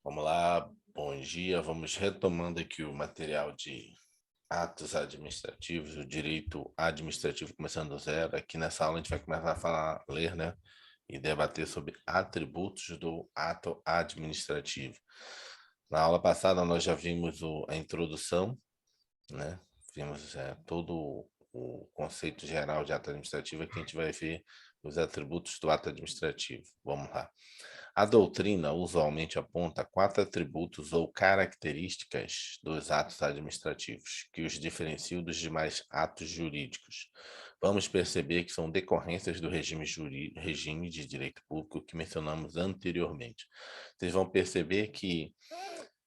Vamos lá, bom dia. Vamos retomando aqui o material de atos administrativos, o direito administrativo começando do zero. Aqui nessa aula a gente vai começar a falar, ler, né? E debater sobre atributos do ato administrativo. Na aula passada nós já vimos a introdução, né? Vimos todo o conceito geral de ato administrativo. Aqui a gente vai ver os atributos do ato administrativo. Vamos lá. A doutrina usualmente aponta quatro atributos ou características dos atos administrativos que os diferenciam dos demais atos jurídicos. Vamos perceber que são decorrências do regime de direito público que mencionamos anteriormente. Vocês vão perceber que,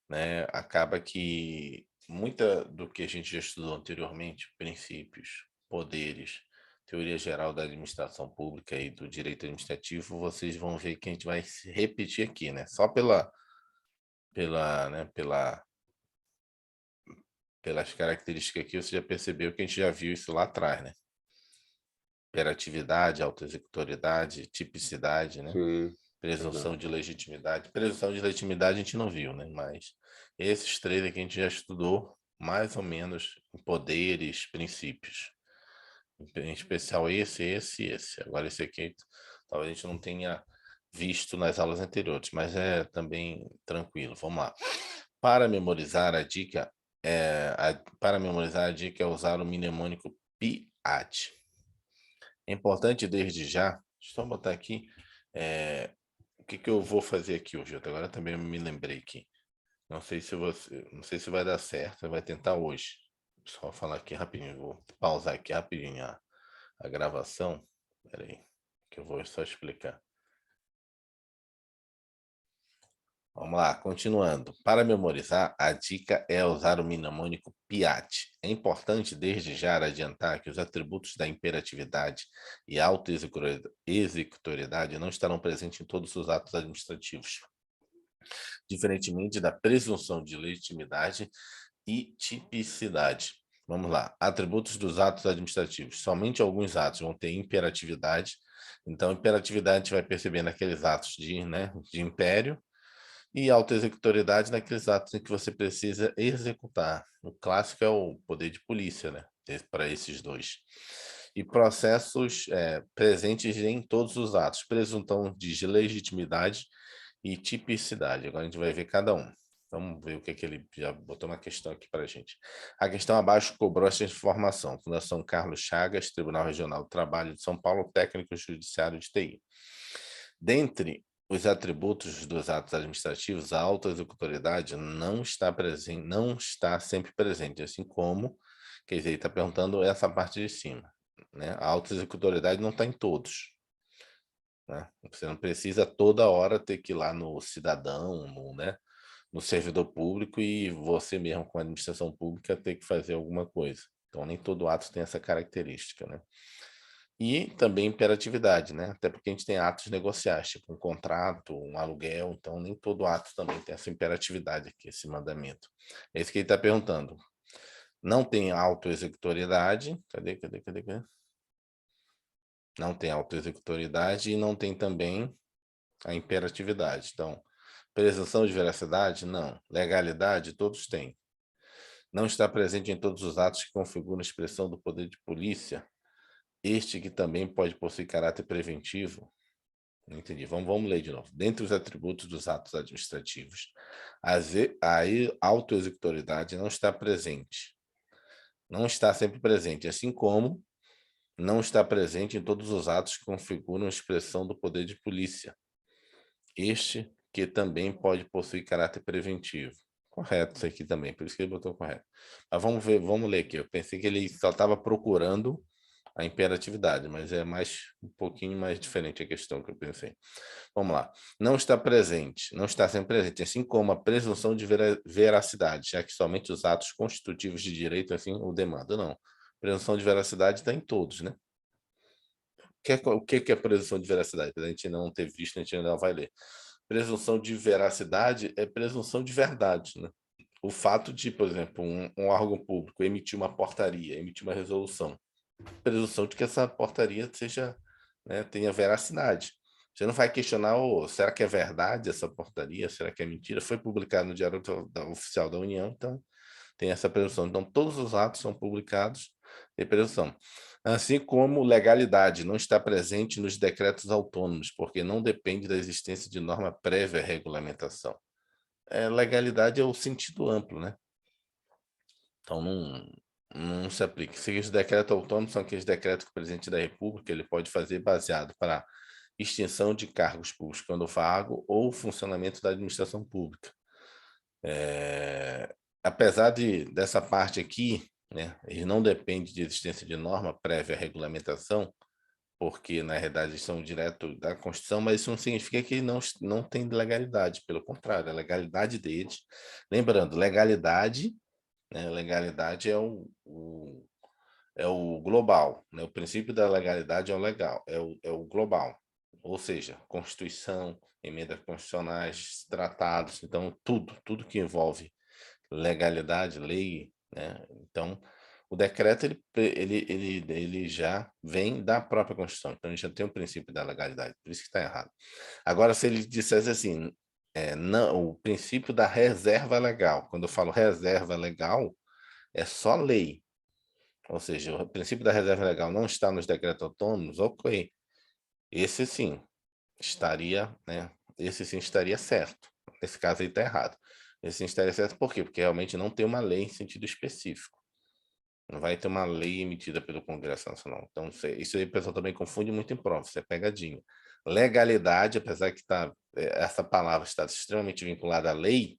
né, acaba que muita do que a gente já estudou anteriormente, princípios, poderes, teoria geral da administração pública e do direito administrativo, vocês vão ver que a gente vai se repetir aqui, né? Só né, pelas características aqui, você já percebeu que a gente já viu isso lá atrás, né? Imperatividade, autoexecutoriedade, tipicidade, né? Sim, Presunção verdade. de legitimidade. Presunção de legitimidade a gente não viu, né? Mas esses três aqui a gente já estudou mais ou menos em poderes, princípios. Em especial esse. Agora esse aqui talvez a gente não tenha visto nas aulas anteriores, mas é também tranquilo. Vamos lá. Para memorizar a dica, é usar o mnemônico PIAT. É importante desde já, deixa eu só botar aqui, o que eu vou fazer aqui hoje? Agora também me lembrei aqui. Não sei se vai dar certo, vai tentar hoje. Só falar aqui rapidinho, vou pausar aqui rapidinho a gravação. Espera aí, que eu vou só explicar. Vamos lá, continuando. Para memorizar, a dica é usar o mnemônico PIAT. É importante desde já adiantar que os atributos da imperatividade e autoexecutoriedade não estarão presentes em todos os atos administrativos, diferentemente da presunção de legitimidade e tipicidade. Vamos lá. Atributos dos atos administrativos. Somente alguns atos vão ter imperatividade. Então, imperatividade a gente vai perceber naqueles atos de império, e autoexecutoriedade naqueles atos em que você precisa executar. O clássico é o poder de polícia, né? Para esses dois. E processos presentes em todos os atos. Presunção de legitimidade e tipicidade. Agora a gente vai ver cada um. Vamos ver o que ele já botou uma questão aqui para a gente. A questão abaixo cobrou essa informação. Fundação Carlos Chagas, Tribunal Regional do Trabalho de São Paulo, Técnico Judiciário de TI. Dentre os atributos dos atos administrativos, a autoexecutoriedade não está presente, não está sempre presente, assim como, quer dizer, ele está perguntando essa parte de cima, né? A autoexecutoriedade não está em todos, né? Você não precisa toda hora ter que ir lá no cidadão, no servidor público e você mesmo com a administração pública ter que fazer alguma coisa. Então, nem todo ato tem essa característica, né? E também imperatividade, né? Até porque a gente tem atos negociais, tipo um contrato, um aluguel, então nem todo ato também tem essa imperatividade aqui, esse mandamento. É isso que ele está perguntando. Não tem autoexecutoriedade, cadê? Não tem autoexecutoriedade e não tem também a imperatividade. Então, presunção de veracidade, não. Legalidade, todos têm. Não está presente em todos os atos que configuram a expressão do poder de polícia, este que também pode possuir caráter preventivo. Não entendi. Vamos ler de novo. Dentre os atributos dos atos administrativos, a autoexecutoriedade não está presente. Não está sempre presente, assim como não está presente em todos os atos que configuram a expressão do poder de polícia. Este que também pode possuir caráter preventivo. Correto isso aqui também, por isso que ele botou correto. Mas vamos ver, vamos ler aqui. Eu pensei que ele só estava procurando a imperatividade, mas é um pouquinho mais diferente a questão que eu pensei. Vamos lá. Não está presente, não está sempre presente, assim como a presunção de veracidade, já que somente os atos constitutivos de direito assim o demandam. Não. Presunção de veracidade está em todos, né? O que é presunção de veracidade? A gente não ter visto, a gente ainda não vai ler. Presunção de veracidade é presunção de verdade, né? O fato de, por exemplo, um órgão público emitir uma portaria, emitir uma resolução, presunção de que essa portaria seja, né, tenha veracidade. Você não vai questionar, será que é verdade essa portaria? Será que é mentira? Foi publicado no Diário Oficial da União, então tem essa presunção. Então, todos os atos são publicados de presunção. Assim como legalidade não está presente nos decretos autônomos, porque não depende da existência de norma prévia à regulamentação. Legalidade é o sentido amplo, né? Então, não se aplica. Os decretos autônomos são aqueles decretos que o presidente da República ele pode fazer baseado para extinção de cargos públicos quando vago ou funcionamento da administração pública. Apesar dessa parte aqui, né, ele não depende de existência de norma prévia à regulamentação, porque na realidade são direto da Constituição, mas isso não significa que não tem legalidade, pelo contrário, a legalidade deles. Lembrando, legalidade, né, legalidade é o global, né? O princípio da legalidade é o legal, é o global, ou seja, Constituição, emendas constitucionais, tratados, então tudo que envolve legalidade, lei, né? Então, o decreto ele já vem da própria Constituição, então ele já tem o princípio da legalidade, por isso que está errado. Agora, se ele dissesse assim, não, o princípio da reserva legal, quando eu falo reserva legal, é só lei, ou seja, o princípio da reserva legal não está nos decretos autônomos, ok, esse sim estaria, né? Esse sim estaria certo. Nesse caso aí está errado. Esse sim estaria certo por quê? Porque realmente não tem uma lei em sentido específico. Não vai ter uma lei emitida pelo Congresso Nacional. Então, isso aí o pessoal também confunde muito em prova, isso é pegadinha. Legalidade, apesar que essa palavra está extremamente vinculada à lei,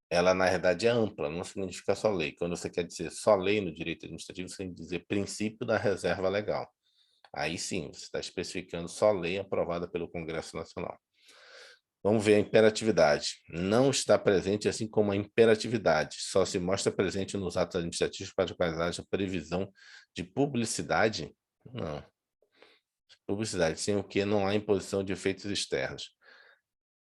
ela na verdade é ampla, não significa só lei. Quando você quer dizer só lei no direito administrativo, você tem que dizer princípio da reserva legal. Aí sim, você está especificando só lei aprovada pelo Congresso Nacional. Vamos ver a imperatividade. Não está presente, assim como a imperatividade. Só se mostra presente nos atos administrativos para os quais haja previsão de publicidade. Não. Publicidade, sem o que não há imposição de efeitos externos.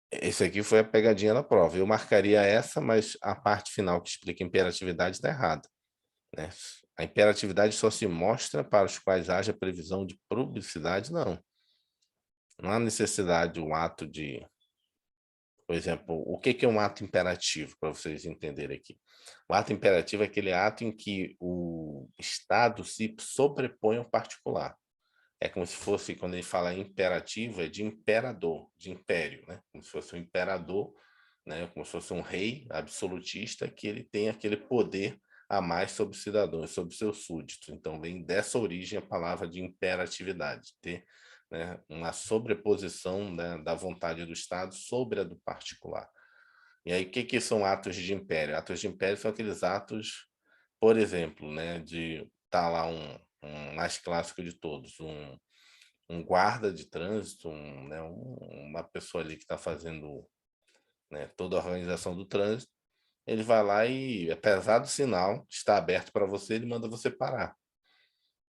Esse aqui foi a pegadinha da prova. Eu marcaria essa, mas a parte final que explica imperatividade está errada, né? A imperatividade só se mostra para os quais haja previsão de publicidade, não. Não há necessidade, o ato de... Por exemplo, o que é um ato imperativo, para vocês entenderem aqui? O ato imperativo é aquele ato em que o Estado se sobrepõe ao particular. É como se fosse, quando ele fala imperativo, é de imperador, de império, né? Como se fosse um imperador, né? Como se fosse um rei absolutista que ele tem aquele poder a mais sobre os cidadãos, sobre os seus súditos. Então, vem dessa origem a palavra de imperatividade, ter, né, uma sobreposição, né, da vontade do Estado sobre a do particular. E aí, o que são atos de império? Atos de império são aqueles atos, por exemplo, né, de estar lá um mais clássico de todos, um guarda de trânsito, né, uma pessoa ali que está fazendo, né, toda a organização do trânsito, ele vai lá e, apesar do sinal estar aberto para você, ele manda você parar.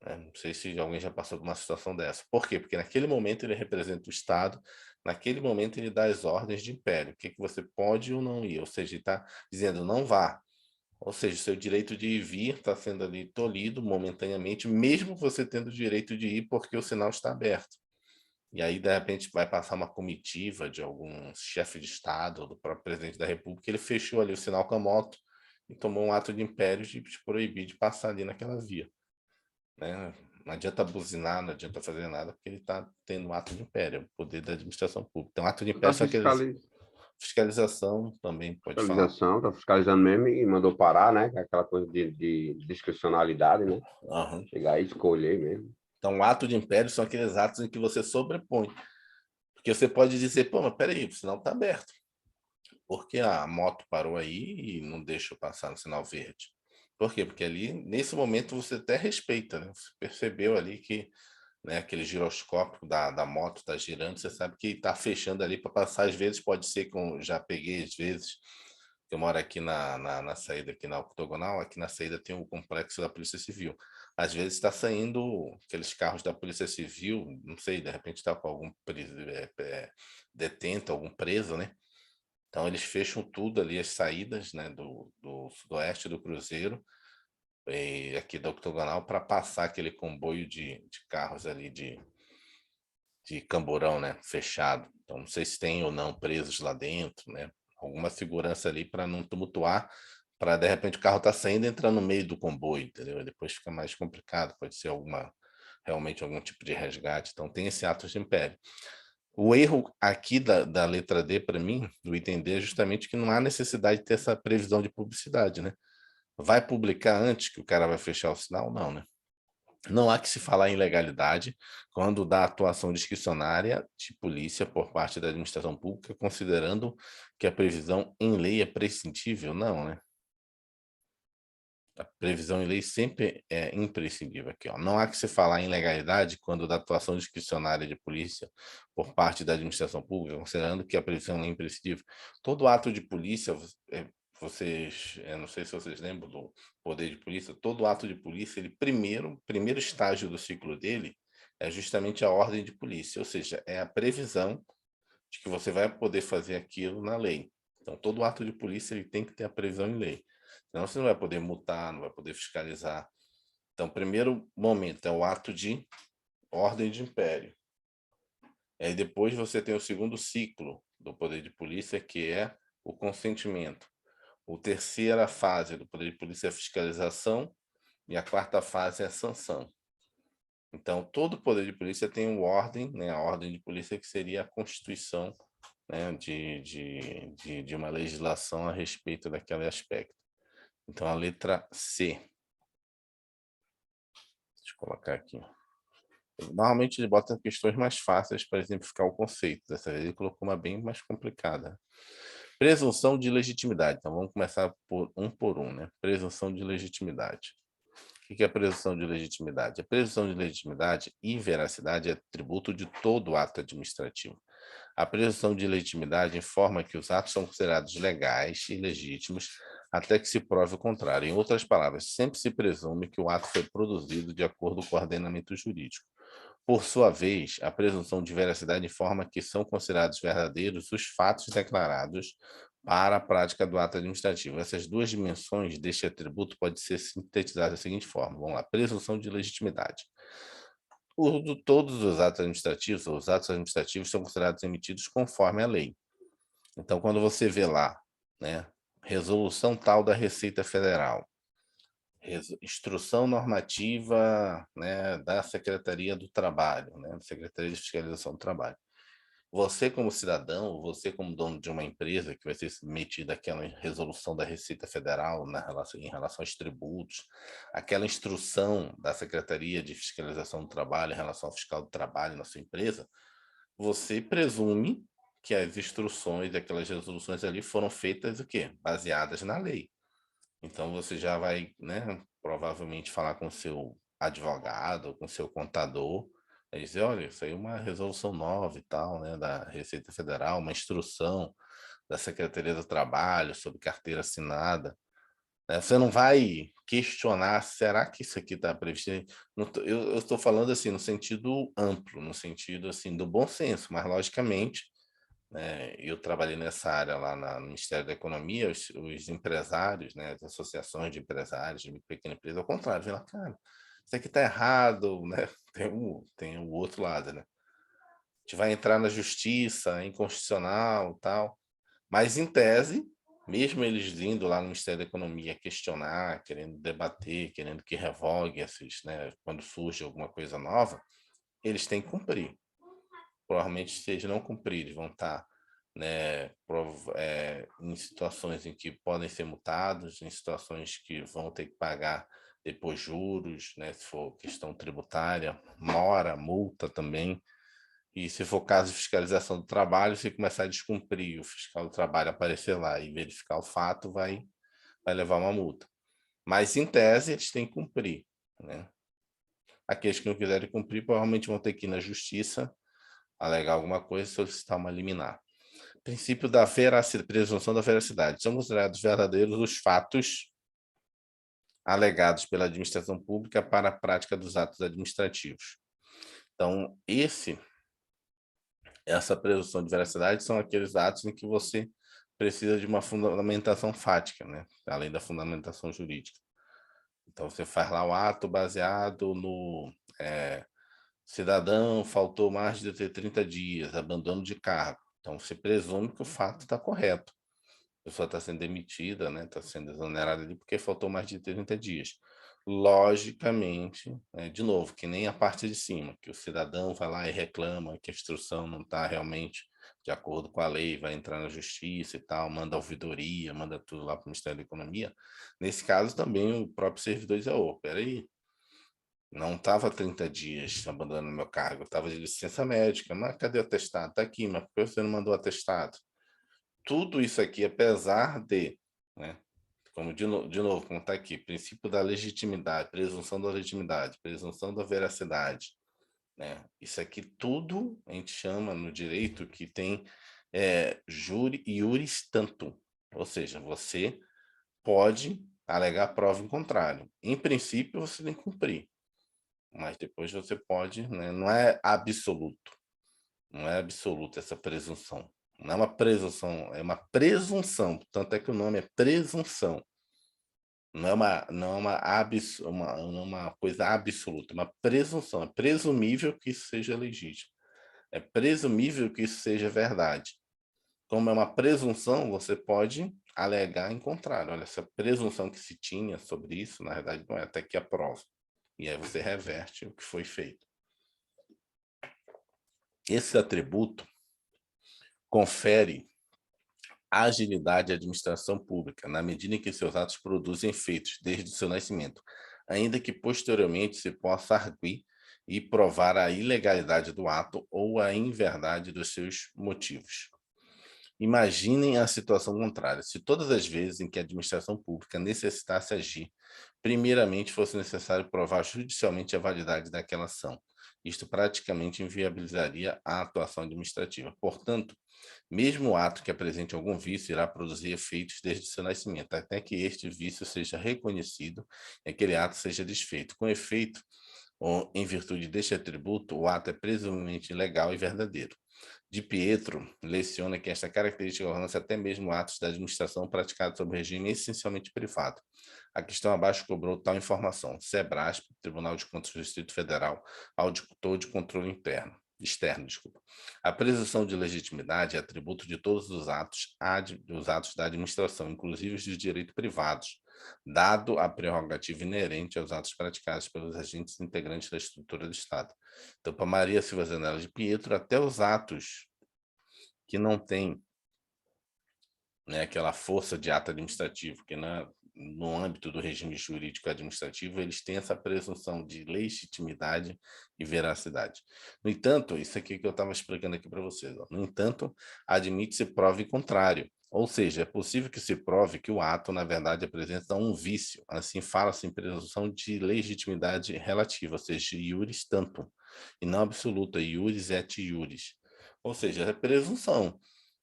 Não sei se alguém já passou por uma situação dessa. Por quê? Porque naquele momento ele representa o Estado, naquele momento ele dá as ordens de império, o que você pode ou não ir, ou seja, ele está dizendo não vá. Ou seja, o seu direito de ir e vir está sendo ali tolhido momentaneamente, mesmo você tendo o direito de ir porque o sinal está aberto. E aí, de repente, vai passar uma comitiva de algum chefe de Estado, ou do próprio presidente da República, ele fechou ali o sinal com a moto e tomou um ato de império de te proibir de passar ali naquela via, né? Não adianta buzinar, não adianta fazer nada, porque ele está tendo um ato de império, o poder da administração pública. Então, ato de império são aqueles... Fiscalização também, pode falar. Fiscalização, tá fiscalizando mesmo e mandou parar, né? Aquela coisa de discricionalidade, né? Uhum. Chegar e escolher mesmo. Então, o ato de império são aqueles atos em que você sobrepõe. Porque você pode dizer, pô, mas peraí, o sinal está aberto. Porque a moto parou aí e não deixa eu passar no sinal verde. Por quê? Porque ali, nesse momento, você até respeita, né? Você percebeu ali que, né, aquele giroscópio da moto está girando, você sabe que está fechando ali para passar. Às vezes pode ser com... Já peguei, às vezes, eu moro aqui na saída, aqui na Octogonal, aqui na saída tem o complexo da Polícia Civil. Às vezes está saindo aqueles carros da Polícia Civil, não sei, de repente está com algum detento, algum preso, né? Então eles fecham tudo ali, as saídas, né, do sudoeste do Cruzeiro, e aqui da Octogonal, para passar aquele comboio de carros ali de camburão, né, fechado. Então, não sei se tem ou não presos lá dentro, né, alguma segurança ali para não tumultuar, para de repente o carro tá saindo e entrar no meio do comboio, entendeu? E depois fica mais complicado, pode ser realmente algum tipo de resgate. Então, tem esse ato de império. O erro aqui da letra D, para mim, do item D, é justamente que não há necessidade de ter essa previsão de publicidade, né? Vai publicar antes que o cara vai fechar o sinal? Não, né? Não há que se falar em ilegalidade quando dá atuação discricionária de polícia por parte da administração pública, considerando que a previsão em lei é prescindível? Não, né? A previsão em lei sempre é imprescindível aqui, ó. Não há que se falar em legalidade quando da atuação discricionária de polícia por parte da administração pública, considerando que a previsão é imprescindível. Todo ato de polícia, vocês, não sei se vocês lembram do poder de polícia, todo ato de polícia, ele primeiro estágio do ciclo dele é justamente a ordem de polícia, ou seja, é a previsão de que você vai poder fazer aquilo na lei. Então, todo ato de polícia ele tem que ter a previsão em lei. Senão você não vai poder multar, não vai poder fiscalizar. Então, primeiro momento é o ato de ordem de império. Aí depois você tem o segundo ciclo do poder de polícia, que é o consentimento. A terceira fase do poder de polícia é a fiscalização e a quarta fase é a sanção. Então, todo poder de polícia tem uma ordem, né? A ordem de polícia que seria a constituição, né? de uma legislação a respeito daquele aspecto. Então, a letra C. Deixa eu colocar aqui. Normalmente ele bota questões mais fáceis para exemplificar o conceito. Dessa vez ele colocou uma bem mais complicada. Presunção de legitimidade. Então vamos começar por um, né? Presunção de legitimidade. O que é a presunção de legitimidade? A presunção de legitimidade e veracidade é atributo de todo ato administrativo. A presunção de legitimidade informa que os atos são considerados legais e legítimos até que se prove o contrário. Em outras palavras, sempre se presume que o ato foi produzido de acordo com o ordenamento jurídico. Por sua vez, a presunção de veracidade informa que são considerados verdadeiros os fatos declarados para a prática do ato administrativo. Essas duas dimensões deste atributo podem ser sintetizadas da seguinte forma. Vamos lá, presunção de legitimidade. Todos os atos administrativos, ou os atos administrativos são considerados emitidos conforme a lei. Então, quando você vê lá, né, resolução tal da Receita Federal, instrução normativa, né, da Secretaria do Trabalho, né, Secretaria de Fiscalização do Trabalho. Você como cidadão, você como dono de uma empresa que vai ser submetida àquela resolução da Receita Federal em relação aos tributos, aquela instrução da Secretaria de Fiscalização do Trabalho em relação ao fiscal do trabalho na sua empresa, você presume que as instruções, aquelas resoluções ali foram feitas o quê? Baseadas na lei. Então você já vai, né, provavelmente falar com o seu advogado, com o seu contador, e dizer, olha, isso aí é uma resolução nova e tal, né, da Receita Federal, uma instrução da Secretaria do Trabalho sobre carteira assinada, né? Você não vai questionar, será que isso aqui está previsto? Eu estou falando assim no sentido amplo, no sentido assim do bom senso, mas logicamente, né, eu trabalhei nessa área lá no Ministério da Economia, os empresários, né, as associações de empresários de pequena empresa, ao contrário, vem lá, cara, isso aqui está errado, né? Tem o outro lado, né? A gente vai entrar na justiça, inconstitucional, tal, mas em tese, mesmo eles indo lá no Ministério da Economia questionar, querendo debater, querendo que revogue esses, né, quando surge alguma coisa nova, eles têm que cumprir. Provavelmente, se eles não cumprirem, vão estar, né, em situações em que podem ser multados, em situações que vão ter que pagar depois juros, né, se for questão tributária, mora, multa também. E se for caso de fiscalização do trabalho, se começar a descumprir, o fiscal do trabalho aparecer lá e verificar o fato, vai levar uma multa. Mas, em tese, eles têm que cumprir, né? Aqueles que não quiserem cumprir, provavelmente vão ter que ir na justiça, alegar alguma coisa e solicitar uma liminar. Princípio da veracidade, presunção da veracidade. São considerados verdadeiros os fatos alegados pela administração pública para a prática dos atos administrativos. Então, essa presunção de veracidade são aqueles atos em que você precisa de uma fundamentação fática, né? Além da fundamentação jurídica. Então, você faz lá o ato baseado no Cidadão faltou mais de 30 dias, abandono de cargo. Então, você presume que o fato está correto. A pessoa está sendo demitida, né? Está sendo exonerada ali porque faltou mais de 30 dias. Logicamente, de novo, que nem a parte de cima, que o cidadão vai lá e reclama que a instrução não está realmente de acordo com a lei, vai entrar na justiça e tal, manda ouvidoria, manda tudo lá para o Ministério da Economia. Nesse caso, também o próprio servidor diz, peraí, não estava 30 dias abandonando meu cargo, estava de licença médica, mas cadê o atestado? Está aqui, mas por que você não mandou o atestado? Tudo isso aqui, apesar de, né, como de novo, como está aqui, princípio da legitimidade, presunção da veracidade, né? Isso aqui tudo a gente chama no direito que tem iuris tantum, ou seja, você pode alegar prova em contrário. Em princípio, você tem que cumprir, mas depois você pode, né? Não é absoluto, não é absoluta essa presunção. Não é uma presunção, é uma presunção. Tanto é que o nome é presunção. Não é uma coisa absoluta, é uma presunção. É presumível que isso seja legítimo. É presumível que isso seja verdade. Como é uma presunção, você pode alegar em contrário. Olha, essa presunção que se tinha sobre isso, na verdade, não é até que a prova. E aí você reverte o que foi feito. Esse atributo confere agilidade à administração pública, na medida em que seus atos produzem efeitos desde o seu nascimento, ainda que posteriormente se possa arguir e provar a ilegalidade do ato ou a inverdade dos seus motivos. Imaginem a situação contrária. Se todas as vezes em que a administração pública necessitasse agir, primeiramente fosse necessário provar judicialmente a validade daquela ação. Isto praticamente inviabilizaria a atuação administrativa. Portanto, mesmo o ato que apresente algum vício irá produzir efeitos desde seu nascimento, até que este vício seja reconhecido e aquele ato seja desfeito. Com efeito, ou em virtude deste atributo, o ato é presumivelmente legal e verdadeiro. De Pietro leciona que esta característica alcança até mesmo atos da administração praticados sob regime essencialmente privado. A questão abaixo cobrou tal informação. Sebrasp, Tribunal de Contas do Distrito Federal, auditor de controle externo. A presunção de legitimidade é atributo de todos os atos da administração, inclusive os de direito privados, dado a prerrogativa inerente aos atos praticados pelos agentes integrantes da estrutura do Estado. Então, para Maria Silva Zanella de Pietro, até os atos que não têm, né, aquela força de ato administrativo, que no âmbito do regime jurídico administrativo, eles têm essa presunção de legitimidade e veracidade. No entanto, isso aqui que eu estava explicando aqui para vocês, no entanto, admite-se prova em contrário, ou seja, é possível que se prove que o ato, na verdade, apresenta um vício, assim fala-se em presunção de legitimidade relativa, ou seja, iuris tantum, e não absoluta, iuris et iuris, ou seja, é presunção.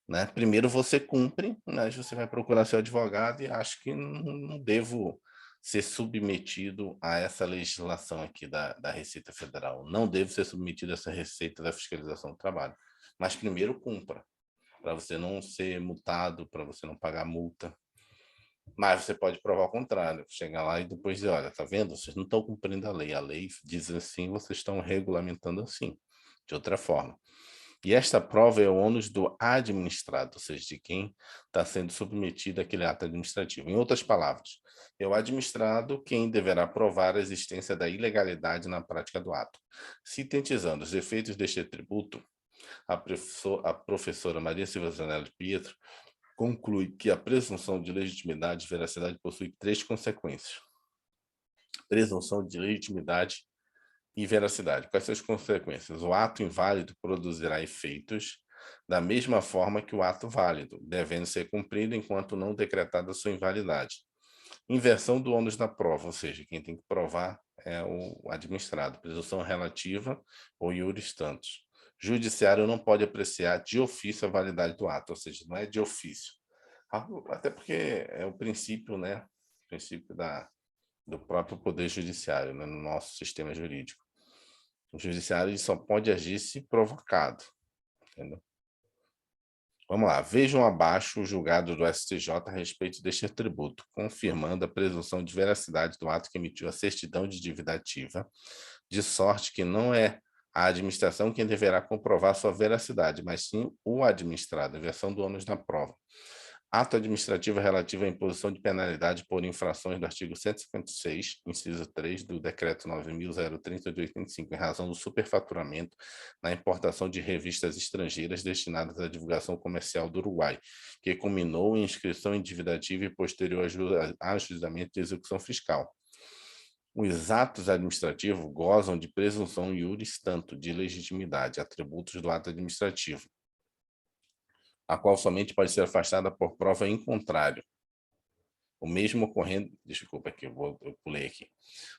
Né? Primeiro você cumpre, né? Você vai procurar seu advogado e acho que não devo ser submetido a essa legislação aqui da Receita Federal. Não devo ser submetido a essa receita da fiscalização do trabalho. Mas primeiro cumpra, para você não ser multado, para você não pagar multa. Mas você pode provar o contrário, chegar lá e depois dizer, olha, tá vendo? Vocês não estão cumprindo a lei diz assim, vocês estão regulamentando assim, de outra forma. E esta prova é o ônus do administrado, ou seja, de quem está sendo submetido àquele ato administrativo. Em outras palavras, é o administrado quem deverá provar a existência da ilegalidade na prática do ato. Sintetizando os efeitos deste atributo, a professora Maria Silva Zanella de Pietro conclui que a presunção de legitimidade e veracidade possui três consequências. Presunção de legitimidade e veracidade. Quais são as consequências? O ato inválido produzirá efeitos da mesma forma que o ato válido, devendo ser cumprido enquanto não decretada sua invalidade. Inversão do ônus da prova, ou seja, quem tem que provar é o administrado. Presunção relativa ou iuris tantos. Judiciário não pode apreciar de ofício a validade do ato, ou seja, não é de ofício. Até porque é o princípio, né? O princípio do próprio poder judiciário, né, no nosso sistema jurídico. O judiciário só pode agir se provocado. Entendeu? Vamos lá. Vejam abaixo o julgado do STJ a respeito deste atributo, confirmando a presunção de veracidade do ato que emitiu a certidão de dívida ativa, de sorte que não é a administração quem deverá comprovar sua veracidade, mas sim o administrado, a versão do ônus da prova. Ato administrativo relativo à imposição de penalidade por infrações do artigo 156, inciso 3 do Decreto 9.030 de 85, em razão do superfaturamento na importação de revistas estrangeiras destinadas à divulgação comercial do Uruguai, que culminou em inscrição endividativa e posterior ajuizamento de execução fiscal. Os atos administrativos gozam de presunção iuris tanto de legitimidade, atributos do ato administrativo, a qual somente pode ser afastada por prova em contrário. O mesmo ocorrendo... Desculpa, aqui, eu pulei aqui.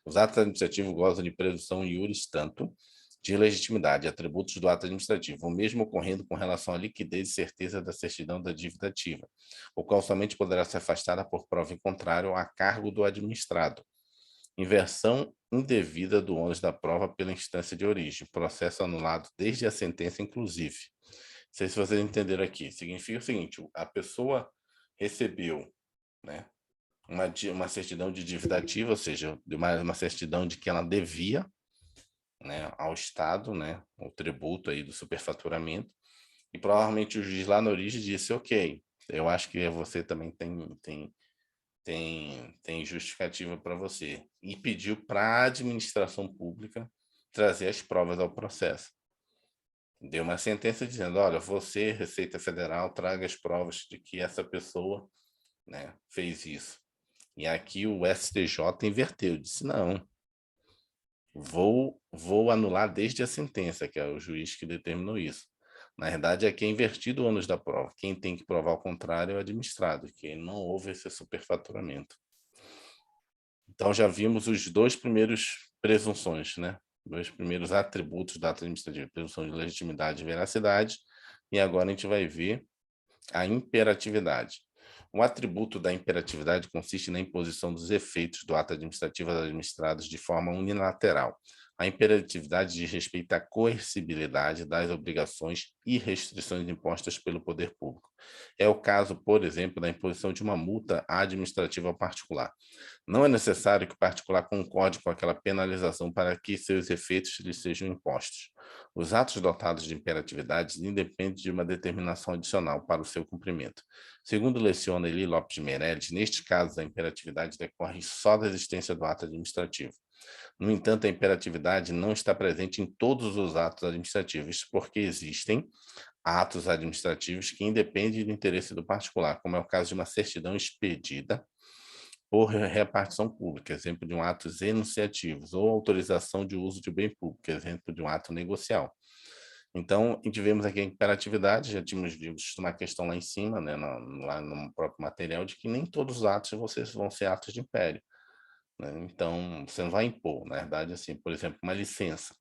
Os atos administrativos gozam de presunção iuris tanto de legitimidade, atributos do ato administrativo, o mesmo ocorrendo com relação à liquidez e certeza da certidão da dívida ativa, o qual somente poderá ser afastada por prova em contrário a cargo do administrado. Inversão indevida do ônus da prova pela instância de origem, processo anulado desde a sentença, inclusive. Não sei se vocês entenderam aqui. Significa o seguinte, a pessoa recebeu, né, uma certidão de dívida ativa, ou seja, uma certidão de que ela devia, né, ao Estado, né, o tributo aí do superfaturamento, e provavelmente o juiz lá na origem disse, ok, eu acho que você também tem justificativa para você, e pediu para a administração pública trazer as provas ao processo. Deu uma sentença dizendo, olha, você, Receita Federal, traga as provas de que essa pessoa, né, fez isso. E aqui o STJ inverteu, disse, não, vou anular desde a sentença, que é o juiz que determinou isso. Na verdade, aqui é invertido o ônus da prova. Quem tem que provar o contrário é o administrado, que não houve esse superfaturamento. Então, já vimos os dois primeiros presunções, né? Dois primeiros atributos da ato administrativo, presunção de legitimidade e veracidade, e agora a gente vai ver a imperatividade. O atributo da imperatividade consiste na imposição dos efeitos do ato administrativo aos administrados de forma unilateral. A imperatividade diz respeito à coercibilidade das obrigações e restrições impostas pelo poder público. É o caso, por exemplo, da imposição de uma multa administrativa ao particular. Não é necessário que o particular concorde com aquela penalização para que seus efeitos lhe sejam impostos. Os atos dotados de imperatividade independem de uma determinação adicional para o seu cumprimento. Segundo leciona Eli Lopes de Meireles, neste caso, a imperatividade decorre só da existência do ato administrativo. No entanto, a imperatividade não está presente em todos os atos administrativos, porque existem atos administrativos que independem do interesse do particular, como é o caso de uma certidão expedida por repartição pública, exemplo de um ato enunciativos, ou autorização de uso de bem público, exemplo de um ato negocial. Então, a gente vemos aqui a imperatividade, já tínhamos visto uma questão lá em cima, né, lá no próprio material, de que nem todos os atos vão ser atos de império, né? Então, você não vai impor, na verdade, assim, por exemplo, uma licença.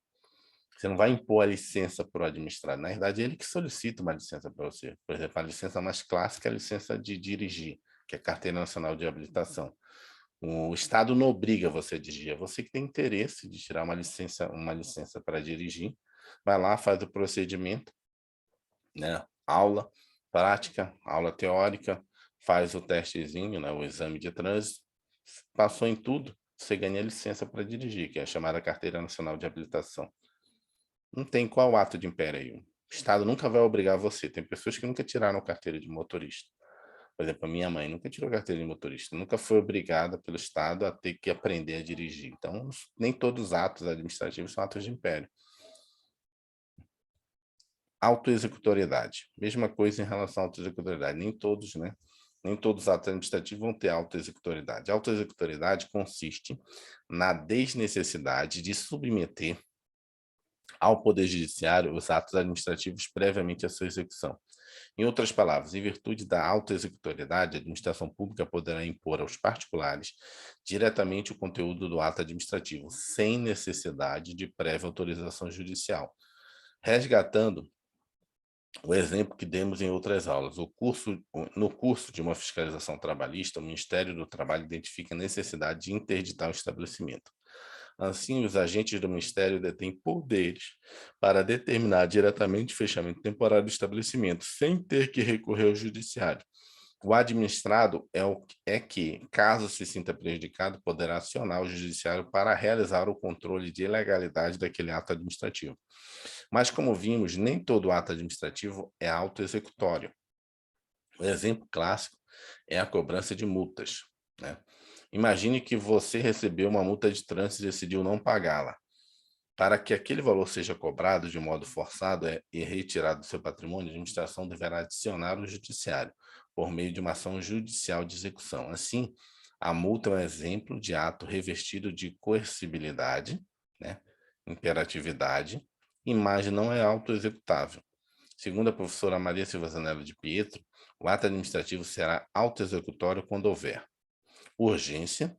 Você não vai impor a licença para o administrado, na verdade, ele que solicita uma licença para você. Por exemplo, a licença mais clássica é a licença de dirigir, que é a Carteira Nacional de Habilitação. O Estado não obriga você a dirigir, é você que tem interesse de tirar uma licença para dirigir, vai lá, faz o procedimento, né? Aula prática, aula teórica, faz o testezinho, né? O exame de trânsito, passou em tudo, você ganha licença para dirigir, que é a chamada Carteira Nacional de Habilitação. Não tem qual ato de império aí. O Estado nunca vai obrigar você. Tem pessoas que nunca tiraram carteira de motorista. Por exemplo, a minha mãe nunca tirou carteira de motorista, nunca foi obrigada pelo Estado a ter que aprender a dirigir. Então, nem todos os atos administrativos são atos de império. Autoexecutoriedade. Mesma coisa em relação à autoexecutoriedade. Nem todos, né? Nem todos os atos administrativos vão ter autoexecutoriedade. A autoexecutoriedade consiste na desnecessidade de submeter ao Poder Judiciário os atos administrativos previamente à sua execução. Em outras palavras, em virtude da autoexecutoriedade, a administração pública poderá impor aos particulares diretamente o conteúdo do ato administrativo, sem necessidade de prévia autorização judicial. Resgatando o exemplo que demos em outras aulas, no curso de uma fiscalização trabalhista, o Ministério do Trabalho identifica a necessidade de interditar o estabelecimento. Assim, os agentes do Ministério detêm poderes para determinar diretamente o fechamento temporário do estabelecimento, sem ter que recorrer ao judiciário. O administrado é que, caso se sinta prejudicado, poderá acionar o judiciário para realizar o controle de ilegalidade daquele ato administrativo. Mas, como vimos, nem todo ato administrativo é autoexecutório. O exemplo clássico é a cobrança de multas, né? Imagine que você recebeu uma multa de trânsito e decidiu não pagá-la. Para que aquele valor seja cobrado de modo forçado e retirado do seu patrimônio, a administração deverá adicionar o judiciário, por meio de uma ação judicial de execução. Assim, a multa é um exemplo de ato revestido de coercibilidade, né, imperatividade, mas não é autoexecutável. Segundo a professora Maria Silva Zanella de Pietro, o ato administrativo será autoexecutório quando houver urgência.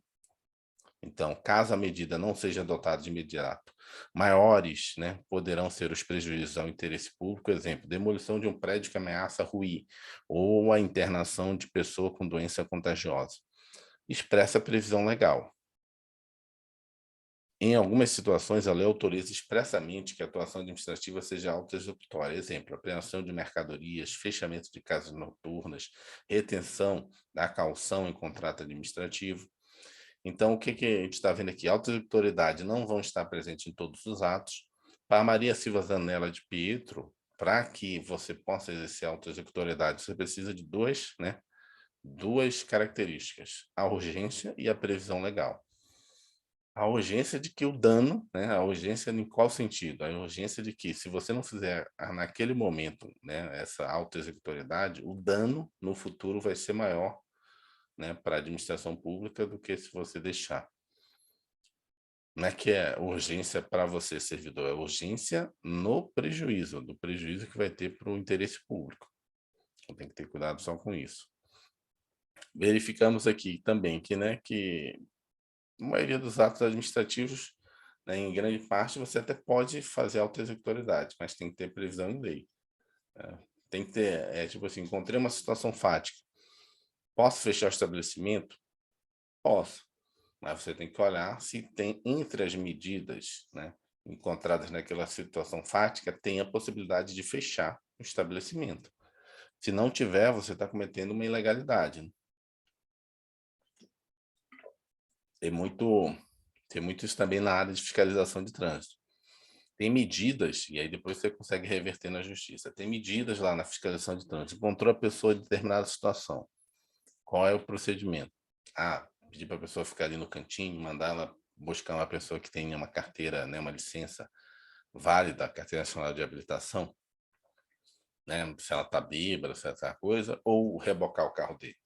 Então, caso a medida não seja adotada de imediato, maiores, né, poderão ser os prejuízos ao interesse público, exemplo, demolição de um prédio que ameaça ruir, ou a internação de pessoa com doença contagiosa. Expressa a previsão legal. Em algumas situações, a lei autoriza expressamente que a atuação administrativa seja autoexecutória. Exemplo, apreensão de mercadorias, fechamento de casas noturnas, retenção da caução em contrato administrativo. Então, o que a gente está vendo aqui? Autoexecutoriedade não vão estar presentes em todos os atos. Para Maria Silva Zanella de Pietro, para que você possa exercer a autoexecutoriedade, você precisa de duas características, a urgência e a previsão legal. A urgência de que o dano, né, a urgência em qual sentido? A urgência de que, se você não fizer naquele momento, né, essa autoexecutoriedade, o dano no futuro vai ser maior, né, para a administração pública do que se você deixar. Não é que é urgência para você, servidor, é urgência no prejuízo, do prejuízo que vai ter para o interesse público. Então, tem que ter cuidado só com isso. Verificamos aqui também que a maioria dos atos administrativos, né, em grande parte, você até pode fazer autoexecutoriedade, mas tem que ter previsão em lei. Tem que ter, tipo assim, encontrei uma situação fática. Posso fechar o estabelecimento? Posso. Mas você tem que olhar se tem entre as medidas, né, encontradas naquela situação fática, tem a possibilidade de fechar o estabelecimento. Se não tiver, você está cometendo uma ilegalidade, né? Tem muito isso também na área de fiscalização de trânsito. Tem medidas, e aí depois você consegue reverter na justiça. Tem medidas lá na fiscalização de trânsito. Encontrou a pessoa em determinada situação. Qual é o procedimento? Pedir para a pessoa ficar ali no cantinho, mandar ela buscar uma pessoa que tenha uma carteira, né, uma licença válida, a Carteira Nacional de Habilitação, né, se ela está bêbada, se essa coisa, ou rebocar o carro dele.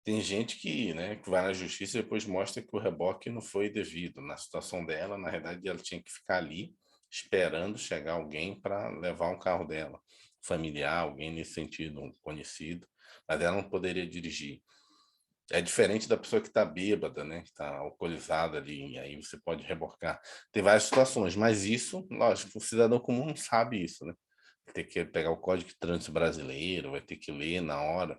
Tem gente que vai na justiça e depois mostra que o reboque não foi devido. Na situação dela, na verdade, ela tinha que ficar ali esperando chegar alguém para levar um carro dela, familiar, alguém nesse sentido, um conhecido, mas ela não poderia dirigir. É diferente da pessoa que está bêbada, né? Que está alcoolizada ali, e aí você pode rebocar. Tem várias situações, mas isso, lógico, o cidadão comum não sabe isso, né? Vai ter que pegar o Código de Trânsito Brasileiro, vai ter que ler na hora,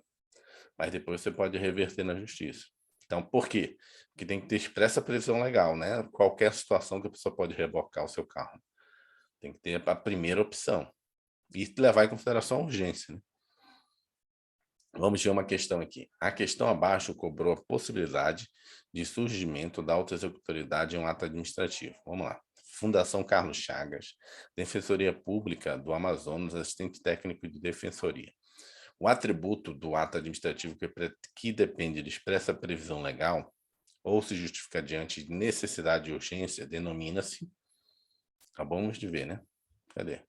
mas depois você pode reverter na justiça. Então, por quê? Porque tem que ter expressa previsão legal, né? Qualquer situação que a pessoa pode rebocar o seu carro. Tem que ter a primeira opção. E levar em consideração a urgência, né? Vamos ver uma questão aqui. A questão abaixo cobrou a possibilidade de surgimento da autoexecutoriedade em um ato administrativo. Vamos lá. Fundação Carlos Chagas, Defensoria Pública do Amazonas, assistente técnico de defensoria. O atributo do ato administrativo que depende de expressa previsão legal ou se justifica diante de necessidade e urgência denomina-se, acabamos de ver, né? Cadê?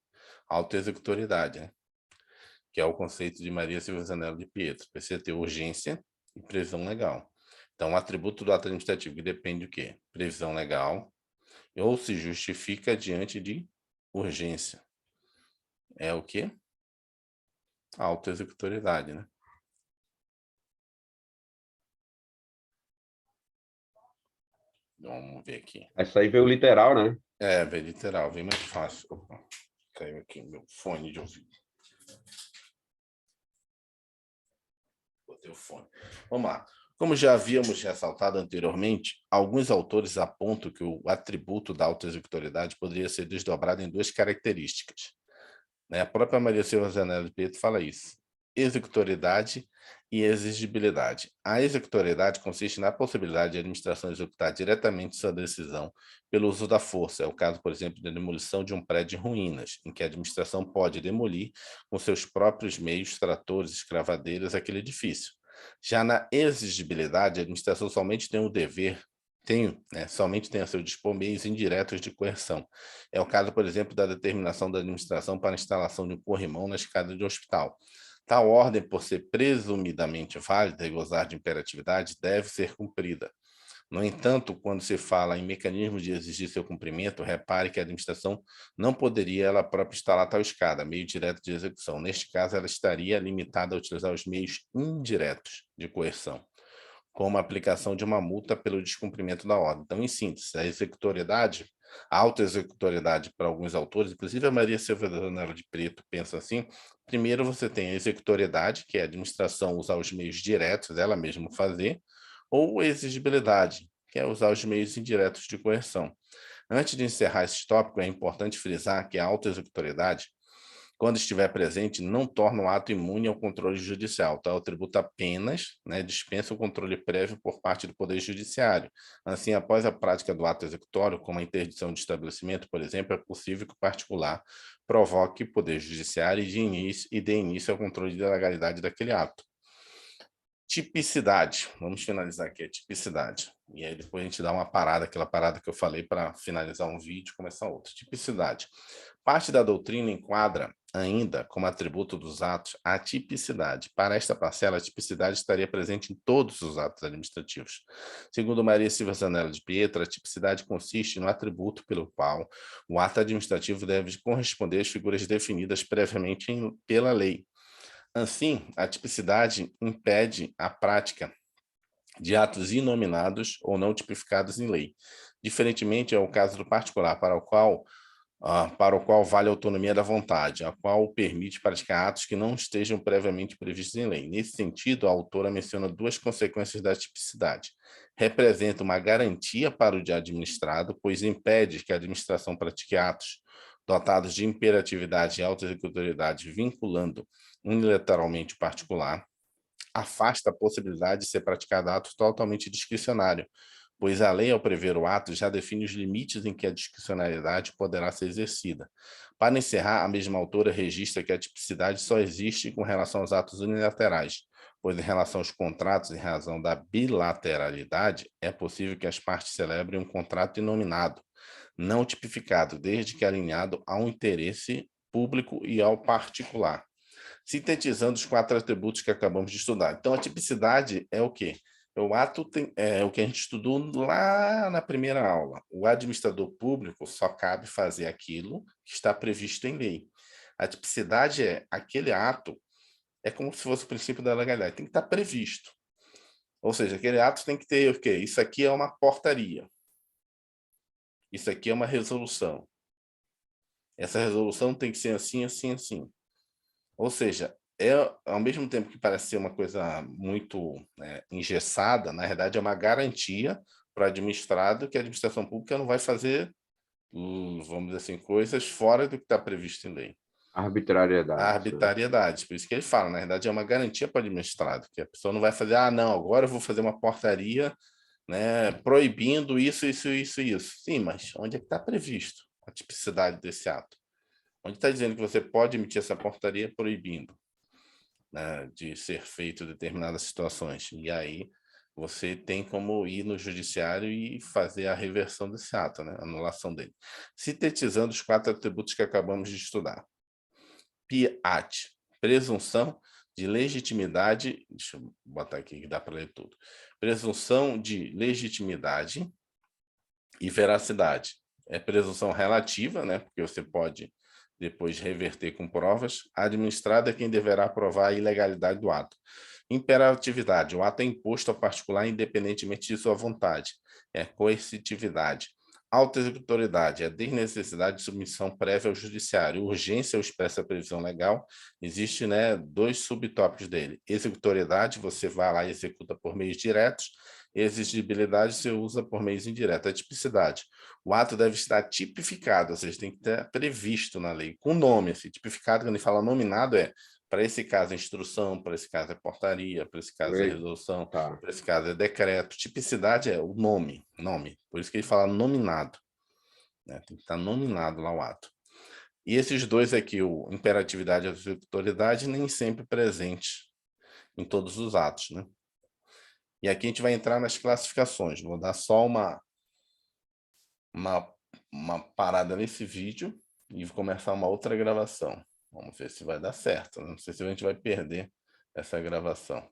Autoexecutoriedade, né? Que é o conceito de Maria Silva Zanella de Pietro. Precisa ter urgência e previsão legal. Então, o atributo do ato administrativo que depende do quê? Previsão legal ou se justifica diante de urgência. É o quê? A autoexecutoriedade, né? Vamos ver aqui. Essa aí veio literal, né? Vem literal, vem mais fácil. Opa, caiu aqui meu fone de ouvido. Botei o fone. Vamos lá. Como já havíamos ressaltado anteriormente, alguns autores apontam que o atributo da autoexecutoriedade poderia ser desdobrado em duas características. A própria Maria Silva Zanella de Pietro fala isso. Executoriedade e exigibilidade. A executoriedade consiste na possibilidade de a administração executar diretamente sua decisão pelo uso da força. É o caso, por exemplo, da demolição de um prédio em ruínas, em que a administração pode demolir com seus próprios meios, tratores, escravadeiras, aquele edifício. Já na exigibilidade, a administração somente tem o dever somente tem a seu dispor meios indiretos de coerção. É o caso, por exemplo, da determinação da administração para a instalação de um corrimão na escada de hospital. Tal ordem, por ser presumidamente válida e gozar de imperatividade, deve ser cumprida. No entanto, quando se fala em mecanismos de exigir seu cumprimento, repare que a administração não poderia ela própria instalar tal escada, meio direto de execução. Neste caso, ela estaria limitada a utilizar os meios indiretos de coerção, como a aplicação de uma multa pelo descumprimento da ordem. Então, em síntese, a executoriedade, a autoexecutoriedade para alguns autores, inclusive a Maria Silva Zanella de Preto pensa assim: primeiro você tem a executoriedade, que é a administração usar os meios diretos, ela mesma fazer, ou a exigibilidade, que é usar os meios indiretos de coerção. Antes de encerrar esse tópico, é importante frisar que a autoexecutoriedade, quando estiver presente, não torna o ato imune ao controle judicial, tá? O tributo apenas dispensa o controle prévio por parte do Poder Judiciário. Assim, após a prática do ato executório, como a interdição de estabelecimento, por exemplo, é possível que o particular provoque o Poder Judiciário e dê início ao controle da legalidade daquele ato. Tipicidade. Vamos finalizar aqui a tipicidade. E aí depois a gente dá uma parada, aquela parada que eu falei para finalizar um vídeo e começar outro. Tipicidade. Parte da doutrina enquadra ainda como atributo dos atos a tipicidade. Para esta parcela, a tipicidade estaria presente em todos os atos administrativos. Segundo Maria Silva Zanella de Pietra, a tipicidade consiste no atributo pelo qual o ato administrativo deve corresponder às figuras definidas previamente pela lei. Assim, a tipicidade impede a prática de atos inominados ou não tipificados em lei. Diferentemente, é o caso do particular, para o qual vale a autonomia da vontade, a qual permite praticar atos que não estejam previamente previstos em lei. Nesse sentido, a autora menciona duas consequências da tipicidade. Representa uma garantia para o de administrado, pois impede que a administração pratique atos dotados de imperatividade e autoexecutoriedade, vinculando unilateralmente o particular. Afasta a possibilidade de ser praticado ato totalmente discricionário, pois a lei, ao prever o ato, já define os limites em que a discricionariedade poderá ser exercida. Para encerrar, a mesma autora registra que a tipicidade só existe com relação aos atos unilaterais, pois em relação aos contratos, em razão da bilateralidade, é possível que as partes celebrem um contrato inominado, não tipificado, desde que alinhado ao interesse público e ao particular. Sintetizando os 4 atributos que acabamos de estudar. Então, a tipicidade é o quê? É o que a gente estudou lá na primeira aula. O administrador público só cabe fazer aquilo que está previsto em lei. A tipicidade é aquele ato, é como se fosse o princípio da legalidade, tem que estar previsto. Ou seja, aquele ato tem que ter o quê? Isso aqui é uma portaria. Isso aqui é uma resolução. Essa resolução tem que ser assim, assim, assim. Ou seja, ao mesmo tempo que parece ser uma coisa muito engessada, na verdade é uma garantia para o administrado que a administração pública não vai fazer, vamos dizer assim, coisas fora do que está previsto em lei. A Arbitrariedade. arbitrariedade, por isso que ele fala, na verdade é uma garantia para o administrado, que a pessoa não vai fazer, não, agora eu vou fazer uma portaria proibindo isso, isso, isso, isso. Sim, mas onde é que está previsto a tipicidade desse ato? Onde está dizendo que você pode emitir essa portaria proibindo de ser feito determinadas situações? E aí você tem como ir no judiciário e fazer a reversão desse ato, a anulação dele. Sintetizando os 4 atributos que acabamos de estudar. PIAT, presunção de legitimidade, deixa eu botar aqui que dá para ler tudo. Presunção de legitimidade e veracidade. É presunção relativa, porque você pode depois reverter com provas. A administrada é quem deverá provar a ilegalidade do ato. Imperatividade. O ato é imposto ao particular independentemente de sua vontade. É coercitividade. Autoexecutoriedade. É a desnecessidade de submissão prévia ao judiciário. Urgência ou expressa previsão legal. Existe 2 subtópicos dele. Executoriedade, você vai lá e executa por meios diretos. Exigibilidade você usa por meios indiretos. A tipicidade. O ato deve estar tipificado, ou seja, tem que estar previsto na lei, com nome, assim, tipificado, quando ele fala nominado, Para esse caso é instrução, para esse caso é portaria, para esse caso é Eita. resolução, Tá. para esse caso é decreto. Tipicidade é o nome. Por isso que ele fala nominado, né? Tem que estar nominado lá o ato. E esses dois aqui, o imperatividade e a executoriedade, nem sempre presente em todos os atos, né? E aqui a gente vai entrar nas classificações. Vou dar só uma parada nesse vídeo e vou começar uma outra gravação. Vamos ver se vai dar certo, né? Não sei se a gente vai perder essa gravação.